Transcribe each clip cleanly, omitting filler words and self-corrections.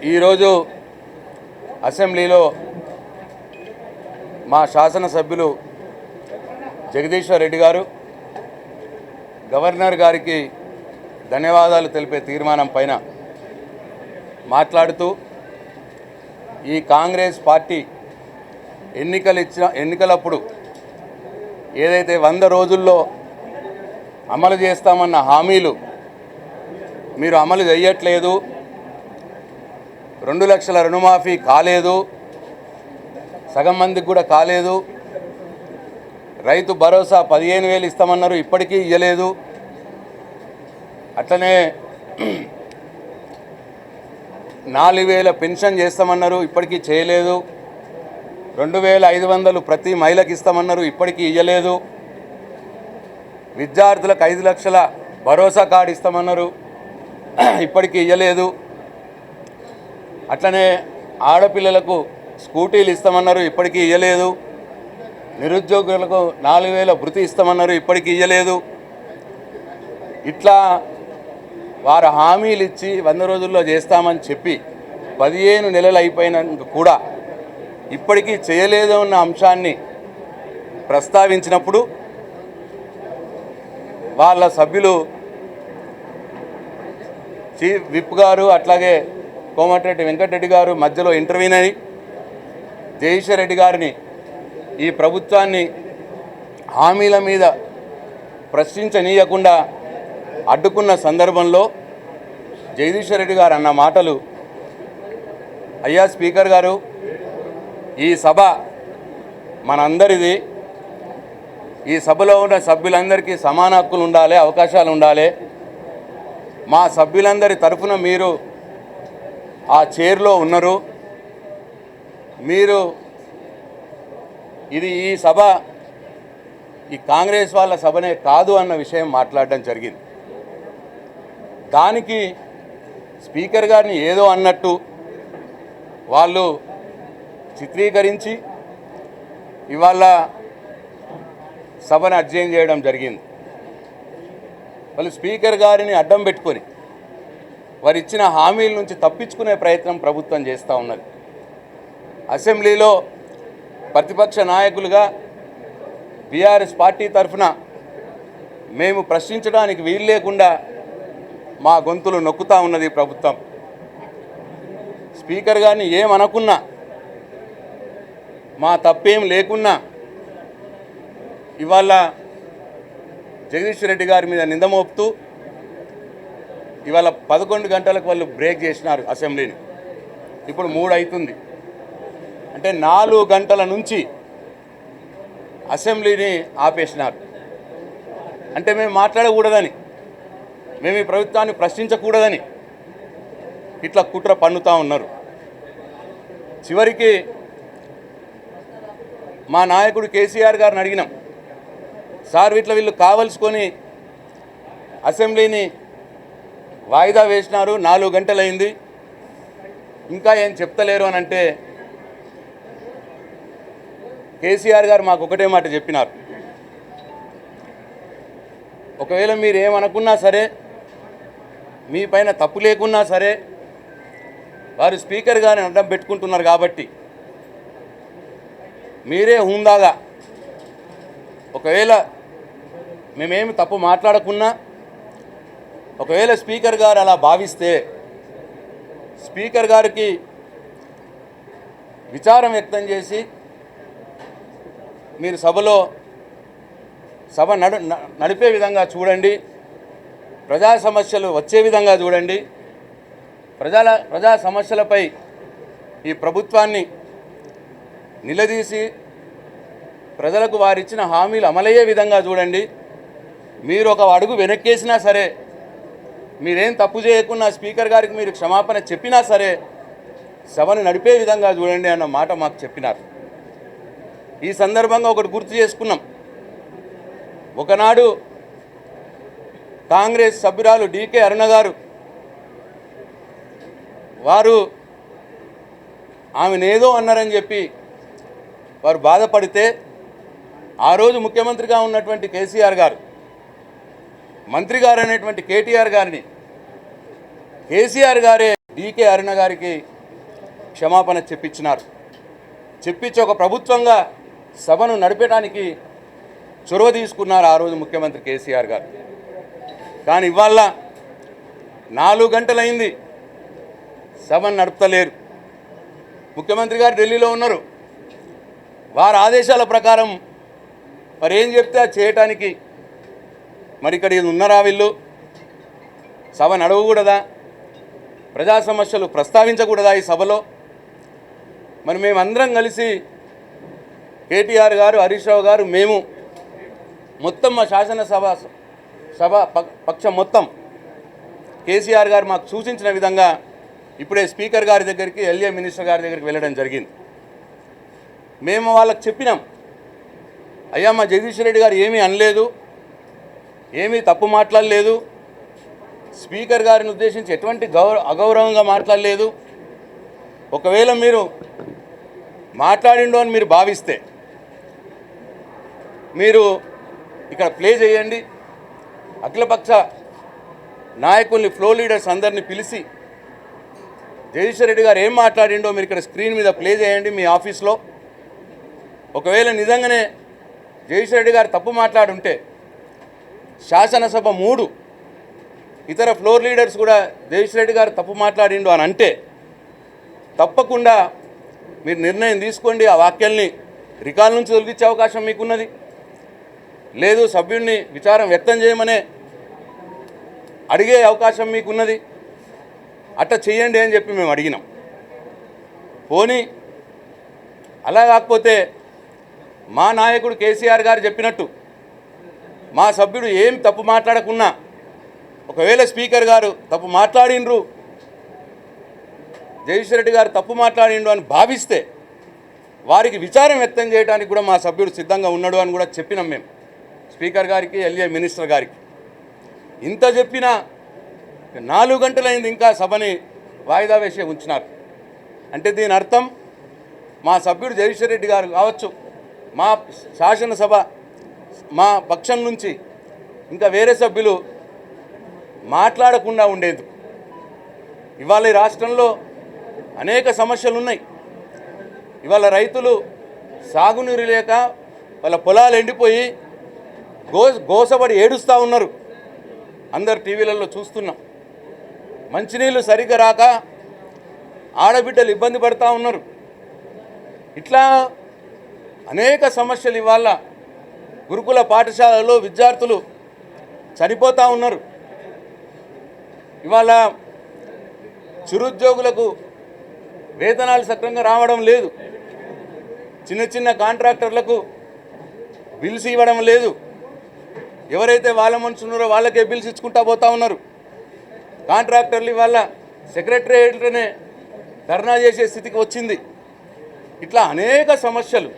ఈరోజు అసెంబ్లీలో మా శాసనసభ్యులు జగదీశ్వర్ రెడ్డి గారు గవర్నర్ గారికి ధన్యవాదాలు తెలిపే తీర్మానం పైన మాట్లాడుతూ ఈ కాంగ్రెస్ పార్టీ ఎన్నికలప్పుడు ఏదైతే 100 రోజుల్లో అమలు చేస్తామన్న హామీలు మీరు అమలు చేయట్లేదు, 2 లక్షల రుణమాఫీ కాలేదు, సగం మందికి కూడా కాలేదు, రైతు భరోసా 15,000 ఇస్తామన్నారు, ఇప్పటికీ ఇవ్వలేదు, అట్లనే 4,000 పెన్షన్ చేస్తామన్నారు, ఇప్పటికీ చేయలేదు, 2,500 ప్రతి మహిళకి ఇస్తామన్నారు, ఇప్పటికీ ఇవ్వలేదు, విద్యార్థులకు 5 లక్షల భరోసా కార్డు ఇస్తామన్నారు, ఇప్పటికీ ఇవ్వలేదు, అట్లనే ఆడపిల్లలకు స్కూటీలు ఇస్తామన్నారు, ఇప్పటికీ ఇవ్వలేదు, నిరుద్యోగులకు 4,000 భృతి ఇస్తామన్నారు, ఇప్పటికీ ఇవ్వలేదు. ఇట్లా వారు హామీలు ఇచ్చి 100 రోజుల్లో చేస్తామని చెప్పి 15 నెలలు అయిపోయినాక కూడా ఇప్పటికీ చేయలేదు అన్న అంశాన్ని ప్రస్తావించినప్పుడు వాళ్ళ సభ్యులు చీఫ్ విప్ గారు అట్లాగే కోమటిరెడ్డి వెంకటరెడ్డి గారు మధ్యలో ఇంటర్వ్యూన్ అయ్యి జగదీశ్వర్ రెడ్డి గారిని ఈ ప్రభుత్వాన్ని హామీల మీద ప్రశ్నించనీయకుండా అడ్డుకున్న సందర్భంలో జగదీశ్వర్ రెడ్డి గారు అన్న మాటలు, అయ్యా స్పీకర్ గారు, ఈ సభ మనందరిది, ఈ సభలో ఉన్న సభ్యులందరికీ సమాన హక్కులు ఉండాలి, అవకాశాలు ఉండాలి, మా సభ్యులందరి తరఫున మీరు ఆ చైర్లో ఉన్నారు, మీరు ఈ సభ ఈ కాంగ్రెస్ వాళ్ళ సభనే కాదు అన్న విషయం మాట్లాడడం జరిగింది. దానికి స్పీకర్ గారిని ఏదో అన్నట్టు వాళ్ళు చిత్రీకరించి ఇవాళ సభను అడ్జైన్ చేయడం జరిగింది. వాళ్ళు స్పీకర్ గారిని అడ్డం పెట్టుకొని వారు ఇచ్చిన హామీల నుంచి తప్పించుకునే ప్రయత్నం ప్రభుత్వం చేస్తూ ఉన్నది. అసెంబ్లీలో ప్రతిపక్ష నాయకులుగా బీఆర్ఎస్ పార్టీ తరఫున మేము ప్రశ్నించడానికి వీలు లేకుండా మా గొంతులు నొక్కుతూ ఉన్నది ప్రభుత్వం. స్పీకర్ గారిని ఏమనుకున్నా, మా తప్పేం లేకున్నా ఇవాళ జగదీశ్వర్ రెడ్డి గారి మీద నింద మోపుతూ ఇవాళ 11 గంటలకు వాళ్ళు బ్రేక్ చేసినారు అసెంబ్లీని. ఇప్పుడు 3 అవుతుంది. అంటే 4 గంటల నుంచి అసెంబ్లీని ఆపేసినారు. అంటే మేము మాట్లాడకూడదని, మేము ఈ ప్రభుత్వాన్ని ప్రశ్నించకూడదని ఇట్లా కుట్ర పన్నుతూ ఉన్నారు. చివరికి మా నాయకుడు కేసీఆర్ గారిని అడిగినాం, సార్ వీళ్ళు కావలసుకొని అసెంబ్లీని వాయిదా వేసినారు, 4 గంటలైంది, ఇంకా ఏం చెప్తలేరు అని అంటే కేసీఆర్ గారు మాకు ఒకటే మాట చెప్పినారు, ఒకవేళ మీరు ఏమనుకున్నా సరే, మీ పైన తప్పు లేకున్నా సరే, వారు స్పీకర్ గారిని అడ్డం పెట్టుకుంటున్నారు కాబట్టి మీరే హుందాగా, ఒకవేళ మేమేమి తప్పు మాట్లాడకున్నా, ఒకవేళ స్పీకర్ గారు అలా భావిస్తే స్పీకర్ గారికి విచారం వ్యక్తం చేసి మీరు సభ నడిపే విధంగా చూడండి, ప్రజా సమస్యలు వచ్చే విధంగా చూడండి, ప్రజా సమస్యలపై ఈ ప్రభుత్వాన్ని నిలదీసి ప్రజలకు వారిచ్చిన హామీలు అమలయ్యే విధంగా చూడండి, మీరు ఒక అడుగు వెనక్కేసినా సరే, మీరేం తప్పు చేయకున్నా స్పీకర్ గారికి మీరు క్షమాపణ చెప్పినా సరే సభను నడిపే విధంగా చూడండి అన్న మాట మాకు చెప్పినారు. ఈ సందర్భంగా ఒకటి గుర్తు చేసుకున్నాం. ఒకనాడు కాంగ్రెస్ సభ్యురాలు డీకే అరుణ గారు వారు ఆమెనేదో అన్నారని చెప్పి వారు బాధపడితే ఆ రోజు ముఖ్యమంత్రిగా ఉన్నటువంటి కేసీఆర్ గారు మంత్రి గారు అనేటువంటి కేటీఆర్ గారిని కేసీఆర్ గారే డీకే అరుణ గారికి క్షమాపణ చెప్పించినారు. చెప్పించి ఒక ప్రభుత్వంగా సభను నడిపేయడానికి చొరవ తీసుకున్నారు ఆ రోజు ముఖ్యమంత్రి కేసీఆర్ గారు. కానీ ఇవాళ 4 గంటలైంది, సభను నడుపుతలేరు. ముఖ్యమంత్రి గారు ఢిల్లీలో ఉన్నారు. వారి ఆదేశాల ప్రకారం మరి ఏం చెప్తే అది చేయటానికి మరి ఇక్కడ ఉన్నారా వీళ్ళు? సభ నడవకూడదా? ప్రజా సమస్యలు ప్రస్తావించకూడదా ఈ సభలో? మరి మేమందరం కలిసి కేటీఆర్ గారు, హరీష్ రావు గారు, మేము మొత్తం మా శాసనసభ పక్షం మొత్తం కేసీఆర్ గారు మాకు సూచించిన విధంగా ఇప్పుడే స్పీకర్ గారి దగ్గరికి, ఎల్ఏ మినిస్టర్ గారి దగ్గరికి వెళ్ళడం జరిగింది. మేము వాళ్ళకి చెప్పినాం, అయ్యా మా జగదీష్ రెడ్డి గారు ఏమీ అనలేదు, ఏమీ తప్పు మాట్లాడలేదు, స్పీకర్ గారిని ఉద్దేశించి ఎటువంటి అగౌరవంగా మాట్లాడలేదు. ఒకవేళ మీరు మాట్లాడిండో అని మీరు భావిస్తే మీరు ఇక్కడ ప్లే చేయండి. అఖిలపక్ష నాయకుల్ని, ఫ్లో లీడర్స్ అందరినీ పిలిచి జగదీష్ రెడ్డి గారు ఏం మాట్లాడిండో మీరు ఇక్కడ స్క్రీన్ మీద ప్లే చేయండి మీ ఆఫీస్లో. ఒకవేళ నిజంగానే జగదీష్ రెడ్డి గారు తప్పు మాట్లాడుంటే శాసనసభ 3 ఇతర ఫ్లోర్ లీడర్స్ కూడా జగదీష్ రెడ్డి గారు తప్పు మాట్లాడిండు అని అంటే తప్పకుండా మీరు నిర్ణయం తీసుకోండి. ఆ వాక్యాల్ని రికార్డు నుంచి తొలగించే అవకాశం మీకున్నది. లేదు, సభ్యుడిని విచారం వ్యక్తం చేయమనే అడిగే అవకాశం మీకున్నది. అట్లా చేయండి అని చెప్పి మేము అడిగినాం. పోనీ అలా కాకపోతే మా నాయకుడు కేసీఆర్ గారు చెప్పినట్టు మా సభ్యుడు ఏం తప్పు మాట్లాడకున్నా, ఒకవేళ స్పీకర్ గారు తప్పు మాట్లాడిండ్రు, జగదీష్ రెడ్డి గారు తప్పు మాట్లాడిండు అని భావిస్తే వారికి విచారం వ్యక్తం చేయడానికి కూడా మా సభ్యుడు సిద్ధంగా ఉన్నాడు అని కూడా చెప్పినాం మేము స్పీకర్ గారికి, ఎల్ఏ మినిస్టర్ గారికి. ఇంత చెప్పినా 4 గంటలైంది, ఇంకా సభని వాయిదా వేసే ఉంచినారు. అంటే దీని అర్థం మా సభ్యుడు జగదీష్ రెడ్డి గారు కావచ్చు, మా శాసనసభ మా పక్షం నుంచి ఇంకా వేరే సభ్యులు మాట్లాడకుండా ఉండేందుకు. ఇవాళ ఈ రాష్ట్రంలో అనేక సమస్యలు ఉన్నాయి. ఇవాళ రైతులు సాగునీరు లేక వాళ్ళ పొలాలు ఎండిపోయి గోసపడి ఏడుస్తూ ఉన్నారు. అందరు టీవీలలో చూస్తున్నాం. మంచినీళ్ళు సరిగ్గా రాక ఆడబిడ్డలు ఇబ్బంది పడుతూ ఉన్నారు. ఇట్లా అనేక సమస్యలు ఇవాళ గురుకుల పాఠశాలలో విద్యార్థులు చనిపోతూ ఉన్నారు. ఇవాళ చిరుద్యోగులకు వేతనాలు సక్రమంగా రావడం లేదు. చిన్న చిన్న కాంట్రాక్టర్లకు బిల్స్ ఇవ్వడం లేదు. ఎవరైతే వాళ్ళ మనుషులున్నారో వాళ్ళకే బిల్స్ ఇచ్చుకుంటా పోతూ ఉన్నారు. కాంట్రాక్టర్లు ఇవాళ సెక్రటరియట్లోనే ధర్నా చేసే స్థితికి వచ్చింది. ఇట్లా అనేక సమస్యలు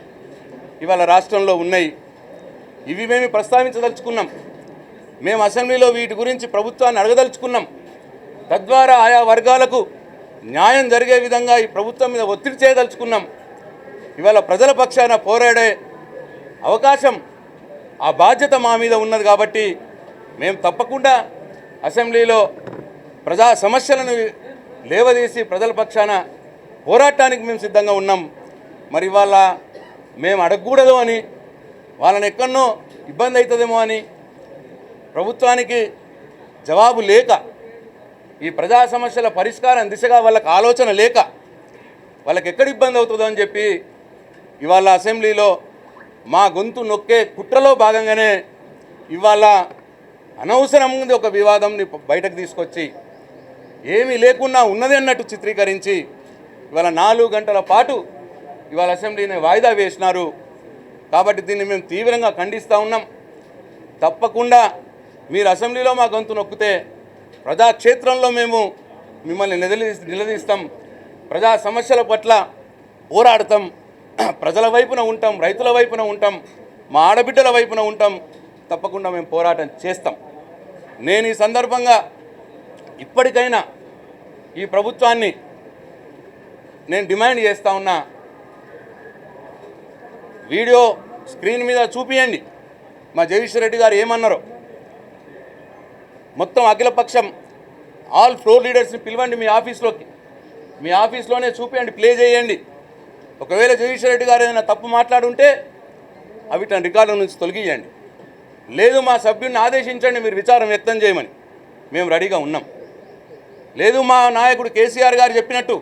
ఇవాళ రాష్ట్రంలో ఉన్నాయి. ఇవి మేము ప్రస్తావించదలుచుకున్నాం. మేము అసెంబ్లీలో వీటి గురించి ప్రభుత్వాన్ని అడగదలుచుకున్నాం. తద్వారా ఆయా వర్గాలకు న్యాయం జరిగే విధంగా ఈ ప్రభుత్వం మీద ఒత్తిడి చేయదలుచుకున్నాం. ఇవాళ ప్రజల పక్షాన పోరాడే అవకాశం, ఆ బాధ్యత మా మీద ఉన్నది. కాబట్టి మేము తప్పకుండా అసెంబ్లీలో ప్రజా సమస్యలను లేవదీసి ప్రజల పక్షాన పోరాటానికి మేము సిద్ధంగా ఉన్నాం. మరి ఇవాళ మేము అడగకూడదు అని, వాళ్ళని ఎక్కడనో ఇబ్బంది అవుతుందేమో అని, ప్రభుత్వానికి జవాబు లేక, ఈ ప్రజా సమస్యల పరిష్కారం దిశగా వాళ్ళకి ఆలోచన లేక, వాళ్ళకి ఎక్కడ ఇబ్బంది అవుతుందో అని చెప్పి ఇవాళ అసెంబ్లీలో మా గొంతు నొక్కే కుట్రలో భాగంగానే ఇవాళ అనవసరంగా ఒక వివాదంని బయటకు తీసుకొచ్చి ఏమీ లేకున్నా ఉన్నది అన్నట్టు చిత్రీకరించి ఇవాళ 4 గంటల పాటు ఇవాళ అసెంబ్లీని వాయిదా వేసినారు. కాబట్టి దీన్ని మేము తీవ్రంగా ఖండిస్తూ ఉన్నాం. తప్పకుండా మీరు అసెంబ్లీలో మా గొంతు నొక్కితే ప్రజాక్షేత్రంలో మేము మిమ్మల్ని నిలదీస్తాం. ప్రజా సమస్యల పట్ల పోరాడతాం. ప్రజల వైపున ఉంటాం, రైతుల వైపున ఉంటాం, మా ఆడబిడ్డల వైపున ఉంటాం. తప్పకుండా మేము పోరాటం చేస్తాం. నేను ఈ సందర్భంగా ఇప్పటికైనా ఈ ప్రభుత్వాన్ని నేను డిమాండ్ చేస్తూ ఉన్నా, వీడియో స్క్రీన్ మీద చూపియండి మా జగదీష్ రెడ్డి గారు ఏమన్నారో. మొత్తం అఖిలపక్షం ఆల్ ఫ్లోర్ లీడర్స్ని పిలవండి మీ ఆఫీస్లోకి. మీ ఆఫీస్లోనే చూపించండి, ప్లే చేయండి. ఒకవేళ జగదీశ్వర్ రెడ్డి గారు ఏదైనా తప్పు మాట్లాడుంటే అవిటని రికార్డుల నుంచి తొలగియండి. లేదు మా సభ్యుడిని ఆదేశించండి మీరు విచారం వ్యక్తం చేయమని, మేము రెడీగా ఉన్నాం. లేదు మా నాయకుడు కేసీఆర్ గారు చెప్పినట్టు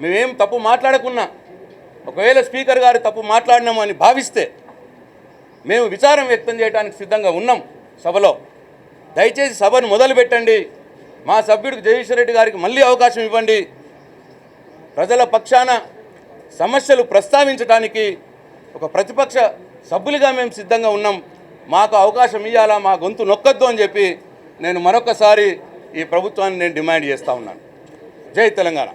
మేమేం తప్పు మాట్లాడకున్నా, ఒకవేళ స్పీకర్ గారు తప్పు మాట్లాడినామని భావిస్తే మేము విచారం వ్యక్తం చేయడానికి సిద్ధంగా ఉన్నాం సభలో. దయచేసి సభను మొదలుపెట్టండి. మా సభ్యుడికి జగదీశ్వర్ రెడ్డి గారికి మళ్ళీ అవకాశం ఇవ్వండి. ప్రజల పక్షాన సమస్యలు ప్రస్తావించడానికి ఒక ప్రతిపక్ష సభ్యులుగా మేము సిద్ధంగా ఉన్నాం. మాకు అవకాశం ఇవ్వాలా, మా గొంతు నొక్కద్దు అని చెప్పి నేను మరొకసారి ఈ ప్రభుత్వాన్ని నేను డిమాండ్ చేస్తూ ఉన్నాను. జై తెలంగాణ.